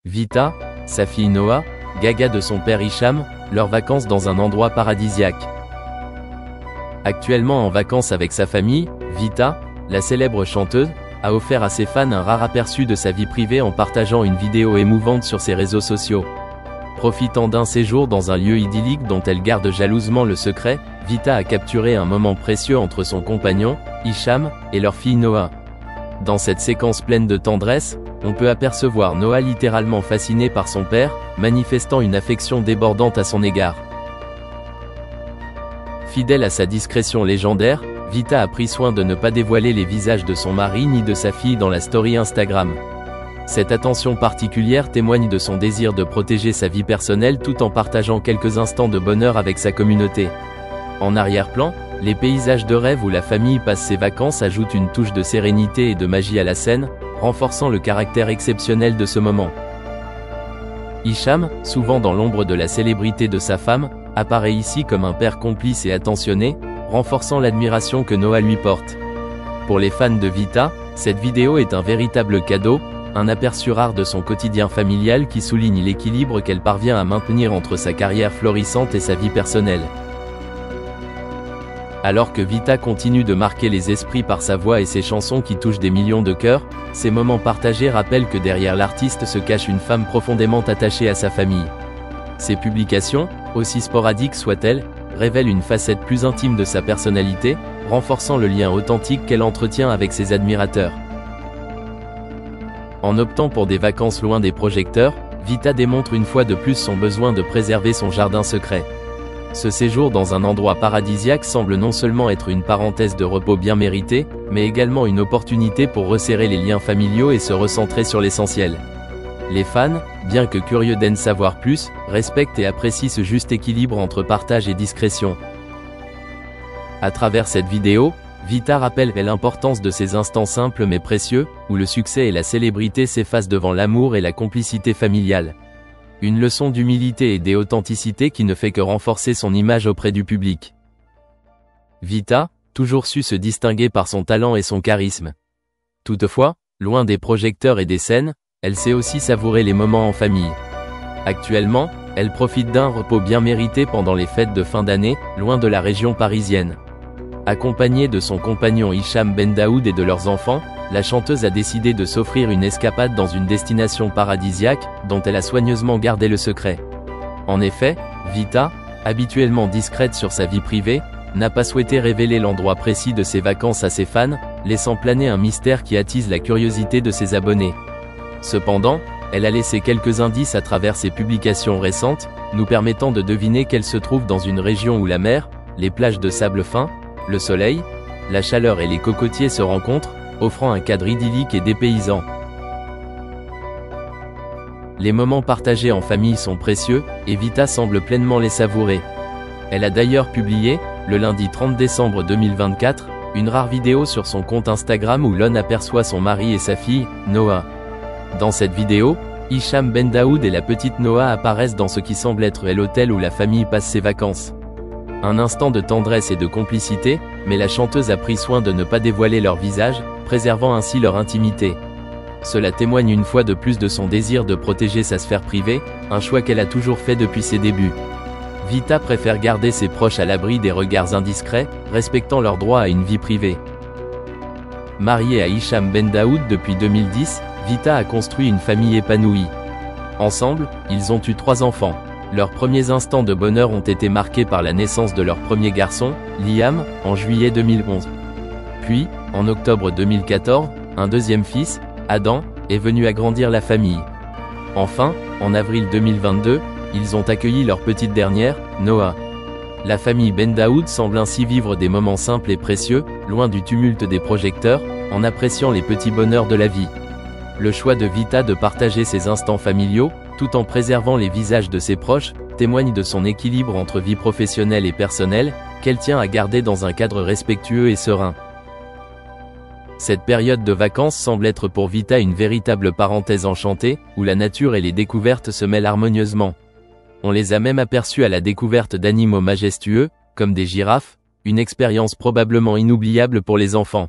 Vita, sa fille Noah, gaga de son père Hicham, leurs vacances dans un endroit paradisiaque. Actuellement en vacances avec sa famille, Vita, la célèbre chanteuse, a offert à ses fans un rare aperçu de sa vie privée en partageant une vidéo émouvante sur ses réseaux sociaux. Profitant d'un séjour dans un lieu idyllique dont elle garde jalousement le secret, Vita a capturé un moment précieux entre son compagnon, Hicham, et leur fille Noah. Dans cette séquence pleine de tendresse, on peut apercevoir Noah littéralement fasciné par son père, manifestant une affection débordante à son égard. Fidèle à sa discrétion légendaire, Vita a pris soin de ne pas dévoiler les visages de son mari ni de sa fille dans la story Instagram. Cette attention particulière témoigne de son désir de protéger sa vie personnelle tout en partageant quelques instants de bonheur avec sa communauté. En arrière-plan, les paysages de rêve où la famille passe ses vacances ajoutent une touche de sérénité et de magie à la scène, renforçant le caractère exceptionnel de ce moment. Hicham, souvent dans l'ombre de la célébrité de sa femme, apparaît ici comme un père complice et attentionné, renforçant l'admiration que Noah lui porte. Pour les fans de Vita, cette vidéo est un véritable cadeau, un aperçu rare de son quotidien familial qui souligne l'équilibre qu'elle parvient à maintenir entre sa carrière florissante et sa vie personnelle. Alors que Vita continue de marquer les esprits par sa voix et ses chansons qui touchent des millions de cœurs, ces moments partagés rappellent que derrière l'artiste se cache une femme profondément attachée à sa famille. Ses publications, aussi sporadiques soient-elles, révèlent une facette plus intime de sa personnalité, renforçant le lien authentique qu'elle entretient avec ses admirateurs. En optant pour des vacances loin des projecteurs, Vita démontre une fois de plus son besoin de préserver son jardin secret. Ce séjour dans un endroit paradisiaque semble non seulement être une parenthèse de repos bien méritée, mais également une opportunité pour resserrer les liens familiaux et se recentrer sur l'essentiel. Les fans, bien que curieux d'en savoir plus, respectent et apprécient ce juste équilibre entre partage et discrétion. À travers cette vidéo, Vita rappelle l'importance de ces instants simples mais précieux, où le succès et la célébrité s'effacent devant l'amour et la complicité familiale. Une leçon d'humilité et d'authenticité qui ne fait que renforcer son image auprès du public. Vita, toujours su se distinguer par son talent et son charisme. Toutefois, loin des projecteurs et des scènes, elle sait aussi savourer les moments en famille. Actuellement, elle profite d'un repos bien mérité pendant les fêtes de fin d'année, loin de la région parisienne. Accompagnée de son compagnon Hicham Bendaoud et de leurs enfants, la chanteuse a décidé de s'offrir une escapade dans une destination paradisiaque, dont elle a soigneusement gardé le secret. En effet, Vita, habituellement discrète sur sa vie privée, n'a pas souhaité révéler l'endroit précis de ses vacances à ses fans, laissant planer un mystère qui attise la curiosité de ses abonnés. Cependant, elle a laissé quelques indices à travers ses publications récentes, nous permettant de deviner qu'elle se trouve dans une région où la mer, les plages de sable fin, le soleil, la chaleur et les cocotiers se rencontrent, offrant un cadre idyllique et dépaysant. Les moments partagés en famille sont précieux, et Vita semble pleinement les savourer. Elle a d'ailleurs publié, le lundi 30 décembre 2024, une rare vidéo sur son compte Instagram où l'on aperçoit son mari et sa fille, Noah. Dans cette vidéo, Hicham Bendaoud et la petite Noah apparaissent dans ce qui semble être l'hôtel où la famille passe ses vacances. Un instant de tendresse et de complicité, mais la chanteuse a pris soin de ne pas dévoiler leur visage, préservant ainsi leur intimité. Cela témoigne une fois de plus de son désir de protéger sa sphère privée, un choix qu'elle a toujours fait depuis ses débuts. Vita préfère garder ses proches à l'abri des regards indiscrets, respectant leur droit à une vie privée. Mariée à Hicham Bendaoud depuis 2010, Vita a construit une famille épanouie. Ensemble, ils ont eu 3 enfants. Leurs premiers instants de bonheur ont été marqués par la naissance de leur premier garçon, Liam, en juillet 2011. Puis, en octobre 2014, un deuxième fils, Adam, est venu agrandir la famille. Enfin, en avril 2022, ils ont accueilli leur petite dernière, Noah. La famille Bendaoud semble ainsi vivre des moments simples et précieux, loin du tumulte des projecteurs, en appréciant les petits bonheurs de la vie. Le choix de Vita de partager ses instants familiaux, tout en préservant les visages de ses proches, témoigne de son équilibre entre vie professionnelle et personnelle, qu'elle tient à garder dans un cadre respectueux et serein. Cette période de vacances semble être pour Vita une véritable parenthèse enchantée, où la nature et les découvertes se mêlent harmonieusement. On les a même aperçus à la découverte d'animaux majestueux, comme des girafes, une expérience probablement inoubliable pour les enfants.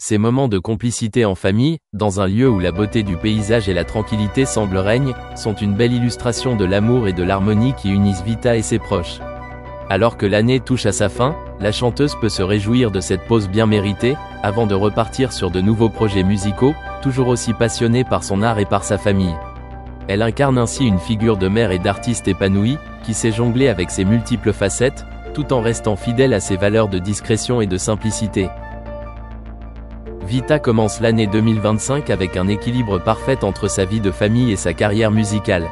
Ces moments de complicité en famille, dans un lieu où la beauté du paysage et la tranquillité semblent régner, sont une belle illustration de l'amour et de l'harmonie qui unissent Vita et ses proches. Alors que l'année touche à sa fin, la chanteuse peut se réjouir de cette pause bien méritée, avant de repartir sur de nouveaux projets musicaux, toujours aussi passionnée par son art et par sa famille. Elle incarne ainsi une figure de mère et d'artiste épanouie, qui sait jongler avec ses multiples facettes, tout en restant fidèle à ses valeurs de discrétion et de simplicité. Vita commence l'année 2025 avec un équilibre parfait entre sa vie de famille et sa carrière musicale.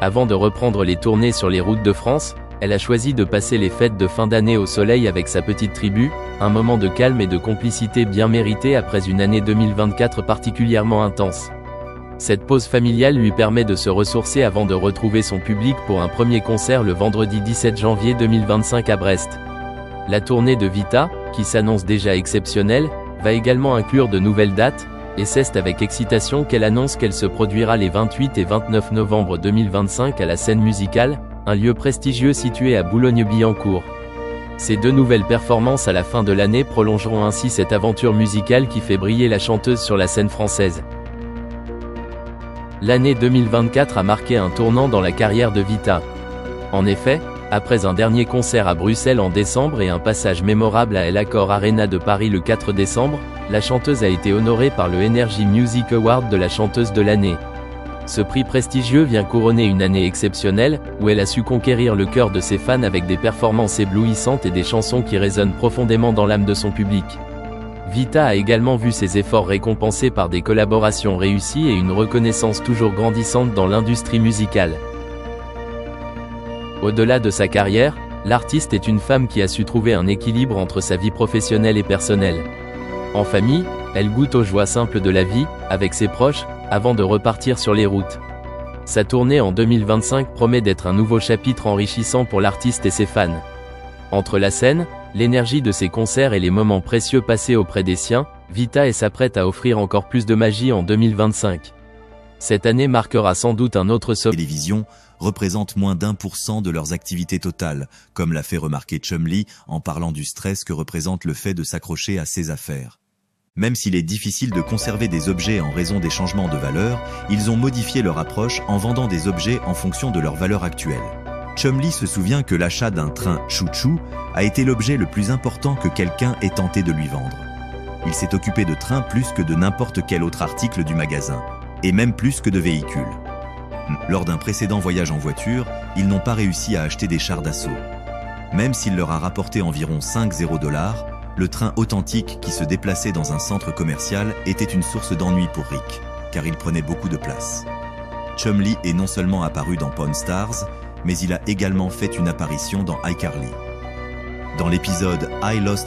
Avant de reprendre les tournées sur les routes de France, elle a choisi de passer les fêtes de fin d'année au soleil avec sa petite tribu, un moment de calme et de complicité bien mérité après une année 2024 particulièrement intense. Cette pause familiale lui permet de se ressourcer avant de retrouver son public pour un premier concert le vendredi 17 janvier 2025 à Brest. La tournée de Vita, qui s'annonce déjà exceptionnelle, va également inclure de nouvelles dates, et c'est avec excitation qu'elle annonce qu'elle se produira les 28 et 29 novembre 2025 à la Scène Musicale, un lieu prestigieux situé à Boulogne-Billancourt. Ces deux nouvelles performances à la fin de l'année prolongeront ainsi cette aventure musicale qui fait briller la chanteuse sur la scène française. L'année 2024 a marqué un tournant dans la carrière de Vita. En effet, après un dernier concert à Bruxelles en décembre et un passage mémorable à El Accor Arena de Paris le 4 décembre, la chanteuse a été honorée par le Energy Music Award de la chanteuse de l'année. Ce prix prestigieux vient couronner une année exceptionnelle, où elle a su conquérir le cœur de ses fans avec des performances éblouissantes et des chansons qui résonnent profondément dans l'âme de son public. Vita a également vu ses efforts récompensés par des collaborations réussies et une reconnaissance toujours grandissante dans l'industrie musicale. Au-delà de sa carrière, l'artiste est une femme qui a su trouver un équilibre entre sa vie professionnelle et personnelle. En famille, elle goûte aux joies simples de la vie, avec ses proches, avant de repartir sur les routes. Sa tournée en 2025 promet d'être un nouveau chapitre enrichissant pour l'artiste et ses fans. Entre la scène, l'énergie de ses concerts et les moments précieux passés auprès des siens, Vita s'apprête à offrir encore plus de magie en 2025. Cette année marquera sans doute un autre sommet. Télévision représente moins d'1% de leurs activités totales, comme l'a fait remarquer Chumlee en parlant du stress que représente le fait de s'accrocher à ses affaires. Même s'il est difficile de conserver des objets en raison des changements de valeur, ils ont modifié leur approche en vendant des objets en fonction de leur valeur actuelle. Chumlee se souvient que l'achat d'un train chou-chou a été l'objet le plus important que quelqu'un ait tenté de lui vendre. Il s'est occupé de trains plus que de n'importe quel autre article du magasin, et même plus que de véhicules. Lors d'un précédent voyage en voiture, ils n'ont pas réussi à acheter des chars d'assaut. Même s'il leur a rapporté environ 5,0 $, le train authentique qui se déplaçait dans un centre commercial était une source d'ennui pour Rick, car il prenait beaucoup de place. Chumlee est non seulement apparu dans Pawn Stars, mais il a également fait une apparition dans iCarly. Dans l'épisode I Lost